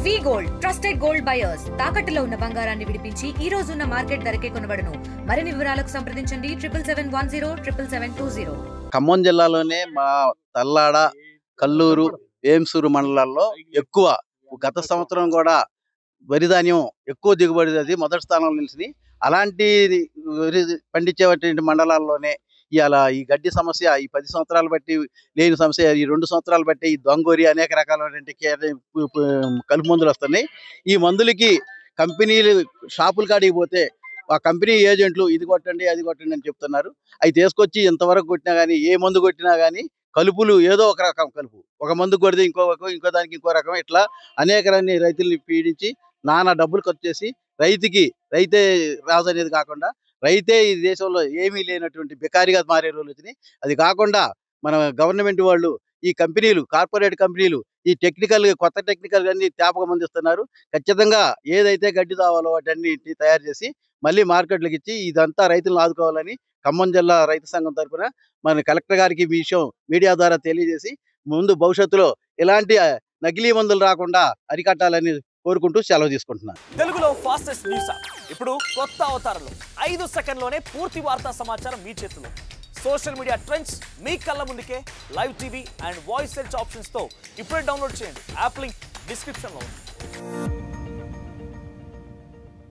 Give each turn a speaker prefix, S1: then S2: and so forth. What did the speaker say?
S1: వి gold trusted gold buyers తాకట్టులో ఉన్న బంగారాన్ని విడిపించి ఈ రోజు ఉన్న మార్కెట్ ధరకే కొనబడును. మరిన్ని వివరాలకు సంప్రదించండి 7710772020.
S2: ఖమ్మం జిల్లాలోనే మా తల్లాడ, కల్లూరు, వేంసూరు మండలాల్లో ఎక్కువ గత సంవత్సరం కూడా వరి ధాన్యం ఎక్కువ దిగుబడి మొదటి స్థానంలో నిలిచింది. అలాంటి వరి పండించేటువంటి మండలాల్లోనే ఇవాళ ఈ గడ్డి సమస్య ఈ 10 సంవత్సరాలు బట్టి లేని సమస్య, ఈ 2 సంవత్సరాలు బట్టి ఈ దొంగోరి అనేక రకాలైనటువంటి కలుపు మందులు వస్తున్నాయి. ఈ మందులకి కంపెనీలు షాపుల కాడికి పోతే ఆ కంపెనీ ఏజెంట్లు ఇది కొట్టండి అది కొట్టండి అని చెప్తున్నారు. అవి తీసుకొచ్చి ఇంతవరకు కొట్టినా కానీ, ఏ మందు కొట్టినా కానీ కలుపులు ఏదో ఒక రకం కలుపు, ఒక మందు కొడితే ఇంకో దానికి ఇంకో రకం, ఇట్లా అనేక రైతుల్ని పీడించి నానా డబ్బులు ఖర్చు చేసి రైతే రాజు అనేది కాకుండా రైతే ఈ దేశంలో ఏమీ లేనటువంటి బికారిగా మారే రోజులు వచ్చినాయి. అది కాకుండా మన గవర్నమెంట్ వాళ్ళు ఈ కంపెనీలు, కార్పొరేట్ కంపెనీలు ఈ కొత్త టెక్నికల్ అన్ని జ్ఞాపకం అందిస్తున్నారు. ఖచ్చితంగా ఏదైతే గడ్డి కావాలో వాటన్నిటిని తయారు చేసి మళ్ళీ మార్కెట్లకు ఇచ్చి ఇదంతా రైతులను ఆదుకోవాలని ఖమ్మం జిల్లా రైతు సంఘం తరఫున మన కలెక్టర్ గారికి ఈ విషయం మీడియా ద్వారా తెలియజేసి ముందు భవిష్యత్తులో ఇలాంటి నకిలీ మందులు రాకుండా అరికట్టాలని కోరుకుంటూ సెలవు తీసుకుంటున్నాను.
S3: తెలుగులో ఫాస్టెస్ట్ న్యూస్ ఇప్పుడు కొత్త అవతారంలో 5 సెకండ్లోనే పూర్తి వార్తా సమాచారం మీ చేతిలో. సోషల్ మీడియా ట్రెండ్స్ మీ కళ్ళ ముందుకే live TV and voice search options తో ఇప్పుడే డౌన్లోడ్ చేయండి. యాప్ లింక్ డిస్క్రిప్షన్ లో ఉంది.